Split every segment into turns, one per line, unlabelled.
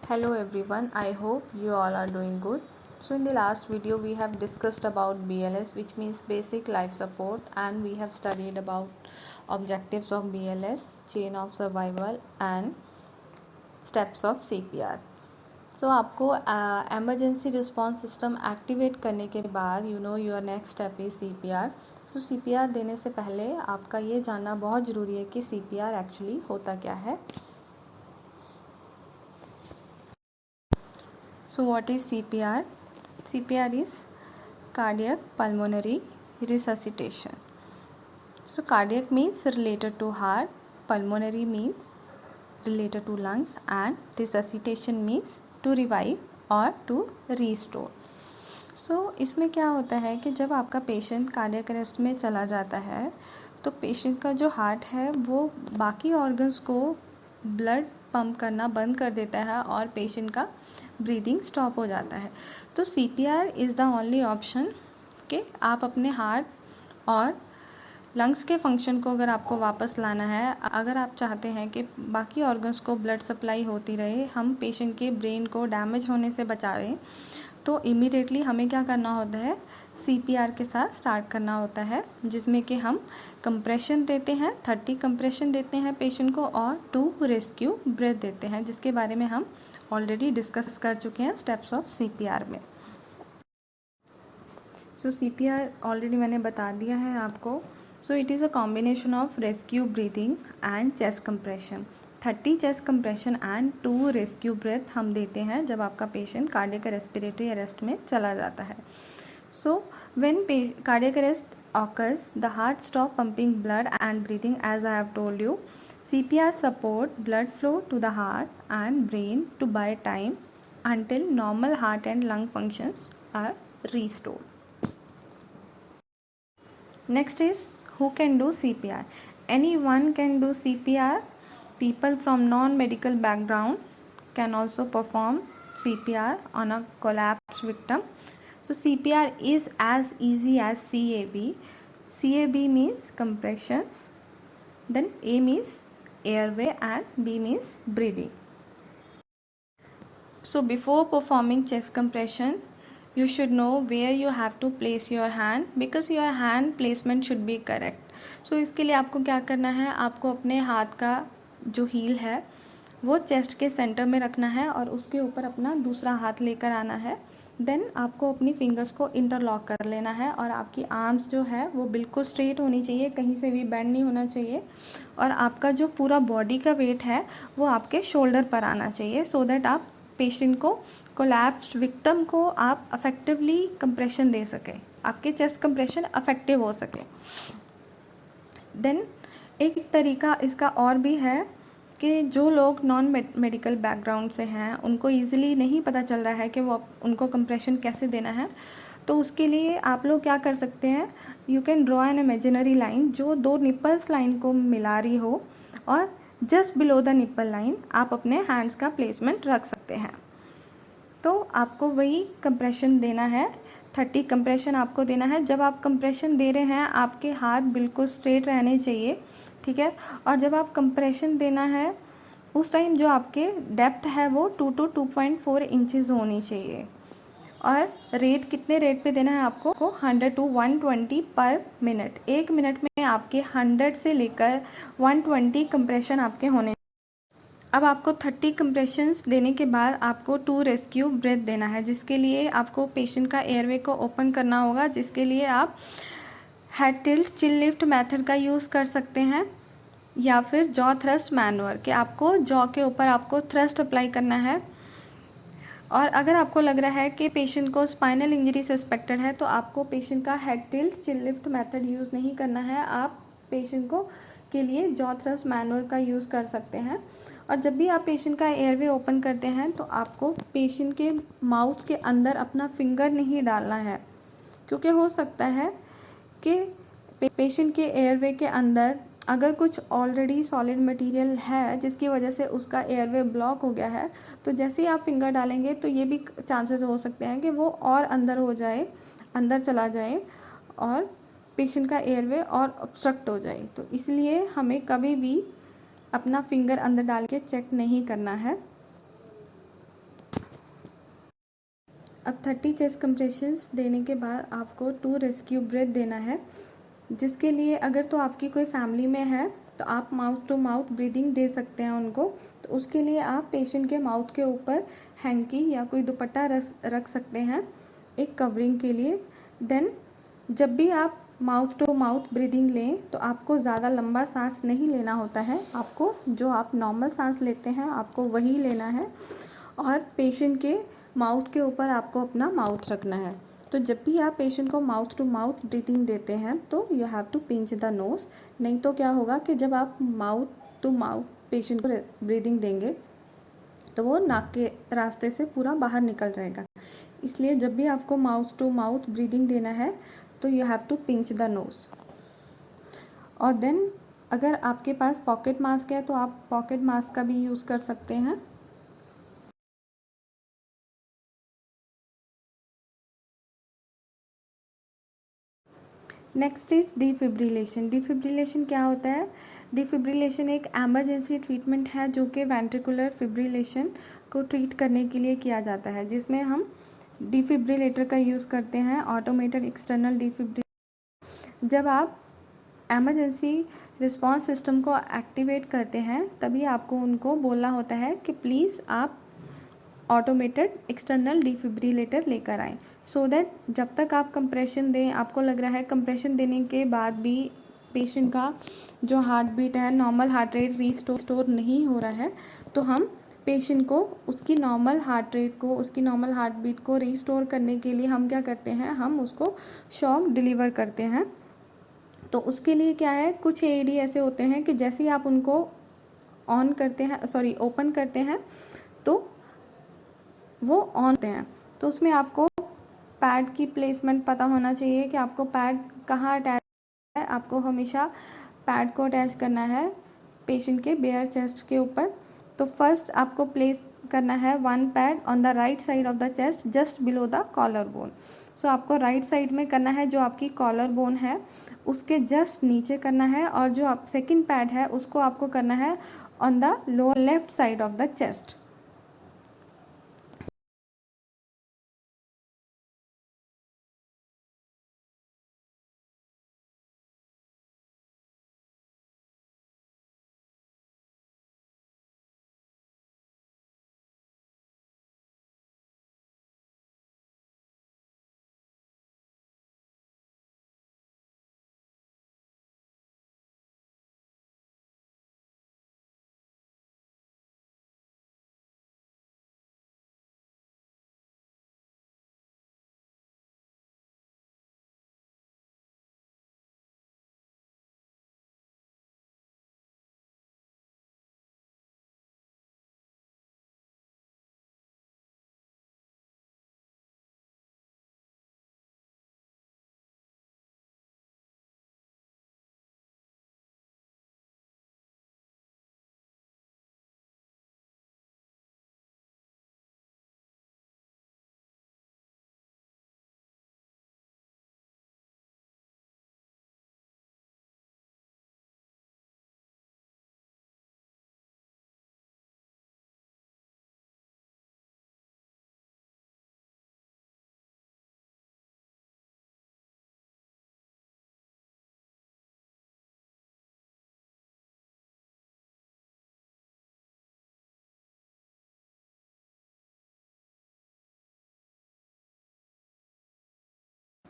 Hello everyone, I hope you all are doing good. So in the last video we have discussed about BLS, which means basic life support, and we have studied about objectives of BLS, chain of survival and steps of CPR. So आपको emergency response system activate करने के बाद your next step is CPR. So CPR देने से पहले आपका ये जानना बहुत ज़रूरी है कि CPR एक्चुअली होता क्या है. So what is CPR? CPR is cardiac pulmonary resuscitation. So cardiac means related to heart, pulmonary means related to lungs, and resuscitation means to revive or to restore. So इसमें क्या होता है कि जब आपका पेशेंट कार्डियक अरेस्ट में चला जाता है तो पेशेंट का जो हार्ट है वो बाकी ऑर्गन्स को ब्लड पंप करना बंद कर देता है और पेशेंट का ब्रीदिंग स्टॉप हो जाता है. तो CPR is the only option कि आप अपने हार्ट और लंग्स के फंक्शन को अगर आपको वापस लाना है, अगर आप चाहते हैं कि बाकी ऑर्गन्स को ब्लड सप्लाई होती रहे, हम पेशेंट के ब्रेन को डैमेज होने से बचा रहे, तो इमीडिएटली हमें क्या करना होता है, CPR के साथ स्टार्ट करना होता है, जिसमें कि हम कंप्रेशन देते हैं, 30 कंप्रेशन देते हैं पेशेंट को और 2 रेस्क्यू ब्रेथ देते हैं, जिसके बारे में हम ऑलरेडी डिस्कस कर चुके हैं स्टेप्स ऑफ CPR में. सो CPR ऑलरेडी मैंने बता दिया है आपको. So it is a combination of rescue breathing and chest compression. 30 chest compression and 2 rescue breath हम देते हैं जब आपका पेशेंट कार्डियक रेस्पिरेटरी अरेस्ट में चला जाता है. So when cardiac arrest occurs, the heart stop pumping blood and breathing, as I have told you. CPR support blood flow to the heart and brain to buy time until normal heart and lung functions are restored. Next is who can do CPR. Anyone can do CPR. People from non-medical background can also perform CPR on a collapsed victim. So CPR is as easy as CAB. CAB means compressions, then A means airway and B means breathing. So before performing chest compression, you should know where you have to place your hand, because your hand placement should be correct. So इसके लिए आपको क्या करना है, आपको अपने हाथ का जो हील है वो चेस्ट के सेंटर में रखना है और उसके ऊपर अपना दूसरा हाथ लेकर आना है. देन आपको अपनी फिंगर्स को इंटरलॉक कर लेना है और आपकी आर्म्स जो है वो बिल्कुल स्ट्रेट होनी चाहिए, कहीं से भी बेंड नहीं होना चाहिए, और आपका जो पूरा बॉडी का वेट है वो आपके शोल्डर पर आना चाहिए, सो दैट आप पेशेंट को, कोलैप्स्ड विक्टिम को आप अफेक्टिवली कंप्रेशन दे सकें, आपके चेस्ट कंप्रेशन अफेक्टिव हो सके. देन एक तरीका इसका और भी है कि जो लोग नॉन मेडिकल बैकग्राउंड से हैं उनको ईज़िली नहीं पता चल रहा है कि वो उनको कंप्रेशन कैसे देना है, तो उसके लिए आप लोग क्या कर सकते हैं, you can draw an imaginary line जो 2 निपल्स लाइन को मिला रही हो, और just below the nipple line आप अपने हैंड्स का प्लेसमेंट रख सकते हैं. तो आपको वही कंप्रेशन देना है, 30 कंप्रेशन आपको देना है. जब आप कंप्रेशन दे रहे हैं आपके हाथ बिल्कुल स्ट्रेट रहने चाहिए, ठीक है, और जब आप कंप्रेशन देना है उस टाइम जो आपके डेप्थ है वो 2 to 2.4 इंचज़ होनी चाहिए. और रेट कितने रेट पे देना है आपको, 100 to 120 पर मिनट. 1 मिनट में आपके 100 से लेकर 120 कंप्रेशन आपके होने. अब आपको 30 कंप्रेशंस देने के बाद आपको 2 रेस्क्यू ब्रेथ देना है, जिसके लिए आपको पेशेंट का एयरवे को ओपन करना होगा, जिसके लिए आप head tilt chill lift method का यूज़ कर सकते हैं या फिर जॉ थ्रस्ट मैनुअर के आपको जॉ के ऊपर आपको थ्रस्ट अप्लाई करना है. और अगर आपको लग रहा है कि पेशेंट को स्पाइनल इंजरी सस्पेक्टेड है तो आपको पेशेंट का head tilt chill lift method use नहीं करना है, आप पेशेंट को के लिए जॉ थ्रस्ट मैनुअर का यूज़ कर सकते हैं. और जब भी आप पेशेंट का एयरवे ओपन करते हैं तो आपको पेशेंट के माउथ के अंदर अपना फिंगर नहीं डालना है, क्योंकि हो सकता है कि पेशेंट के एयरवे के अंदर अगर कुछ ऑलरेडी सॉलिड मटेरियल है जिसकी वजह से उसका एयरवे ब्लॉक हो गया है, तो जैसे ही आप फिंगर डालेंगे तो ये भी चांसेस हो सकते हैं कि वो और अंदर हो जाए, अंदर चला जाए और पेशेंट का एयरवे और ऑब्स्ट्रक्ट हो जाए. तो इसलिए हमें कभी भी अपना फिंगर अंदर डाल के चेक नहीं करना है. अब 30 चेस्ट कंप्रेशंस देने के बाद आपको 2 रेस्क्यू ब्रेथ देना है, जिसके लिए अगर तो आपकी कोई फैमिली में है तो आप माउथ टू माउथ ब्रीदिंग दे सकते हैं उनको। तो उसके लिए आप पेशेंट के माउथ के ऊपर हैंकी या कोई दुपट्टा रख सकते हैं एक कवरिंग के लिए। देन जब भी आप माउथ टू माउथ ब्रीदिंग लें तो आपको ज़्यादा लंबा सांस नहीं लेना होता है, आपको जो आप नॉर्मल सांस लेते हैं आपको वही लेना है, और पेशेंट के माउथ के ऊपर आपको अपना माउथ रखना है। तो जब भी आप पेशेंट को माउथ टू माउथ ब्रीदिंग देते हैं तो you have to pinch the nose, नहीं तो क्या होगा कि जब आप माउथ टू माउथ पेशेंट को ब्रीदिंग देंगे तो वो नाक के रास्ते से पूरा बाहर निकल जाएगा। इसलिए जब भी आपको माउथ टू माउथ ब्रीदिंग देना है तो you have to pinch the nose. और देन अगर आपके पास पॉकेट मास्क है तो आप पॉकेट मास्क का भी यूज़ कर सकते हैं। Next is defibrillation. डिफिब्रिलेशन क्या होता है? डिफिब्रिलेशन एक एमरजेंसी ट्रीटमेंट है जो कि वेंट्रिकुलर फिब्रिलेशन को ट्रीट करने के लिए किया जाता है, जिसमें हम डिफिब्रिलेटर का यूज़ करते हैं, ऑटोमेटेड एक्सटर्नल डिफिब्रिलेटर। जब आप एमरजेंसी रिस्पॉन्स सिस्टम को एक्टिवेट करते हैं तभी आपको उनको बोलना होता है कि प्लीज़ आप ऑटोमेटेड एक्सटर्नल डिफिब्रिलेटर लेकर आएँ, सो दैट जब तक आप कंप्रेशन दें, आपको लग रहा है कंप्रेशन देने के बाद भी पेशेंट का जो हार्ट बीट है, नॉर्मल हार्ट रेट रीस्टोर नहीं हो रहा है, तो हम पेशेंट को उसकी नॉर्मल हार्ट रेट को, उसकी नॉर्मल हार्ट बीट को रीस्टोर करने के लिए हम क्या करते हैं, हम उसको शॉक डिलीवर करते हैं। तो उसके लिए क्या है, कुछ एडी ऐसे होते हैं कि जैसे ही आप उनको ओपन करते हैं तो वो ऑन होते हैं। तो उसमें आपको पैड की प्लेसमेंट पता होना चाहिए कि आपको पैड कहाँ अटैच है। आपको हमेशा पैड को अटैच करना है पेशेंट के बेयर चेस्ट के ऊपर। तो फर्स्ट आपको प्लेस करना है 1 pad on the right side of the chest just below the collar bone. So आपको राइट साइड में करना है, जो आपकी कॉलर बोन है उसके जस्ट नीचे करना है, और जो आप सेकंड पैड है उसको आपको करना है on the lower left side of the chest.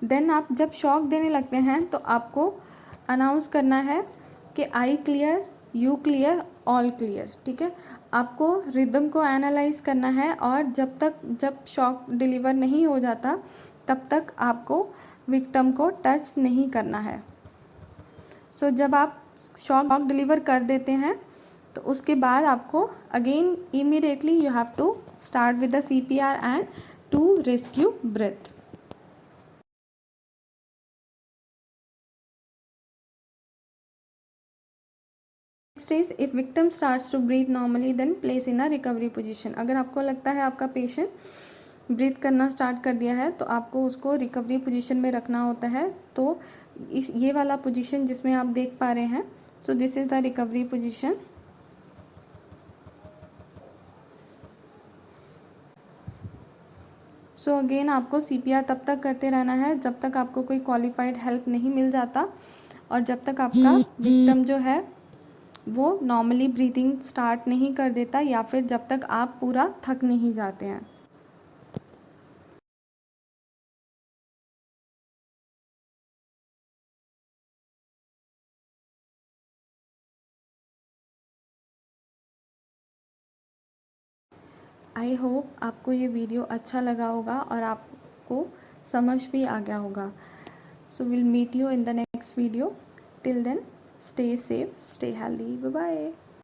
Then आप जब शॉक देने लगते हैं तो आपको अनाउंस करना है कि I clear, you clear, all clear. ठीक है, आपको रिदम को एनालाइज करना है, और जब शॉक डिलीवर नहीं हो जाता तब तक आपको विक्टिम को टच नहीं करना है। सो जब आप शॉक डिलीवर कर देते हैं तो उसके बाद आपको again immediately you have to start with the CPR and two rescue breath. Next is if victim starts to breathe normally then place in a recovery position. अगर आपको लगता है आपका पेशेंट ब्रीथ करना स्टार्ट कर दिया है तो आपको उसको रिकवरी पोजीशन में रखना होता है। तो ये वाला पोजीशन जिसमें आप देख पा रहे हैं, so this is the recovery position. So again आपको CPR तब तक करते रहना है जब तक आपको कोई क्वालिफाइड हेल्प नहीं मिल जाता, और जब तक आपका विक्टिम जो है वो नॉर्मली ब्रीथिंग स्टार्ट नहीं कर देता, या फिर जब तक आप पूरा थक नहीं जाते हैं। आई होप आपको ये वीडियो अच्छा लगा होगा और आपको समझ भी आ गया होगा। So will meet you in the next video. Till then, stay safe, stay healthy, bye bye.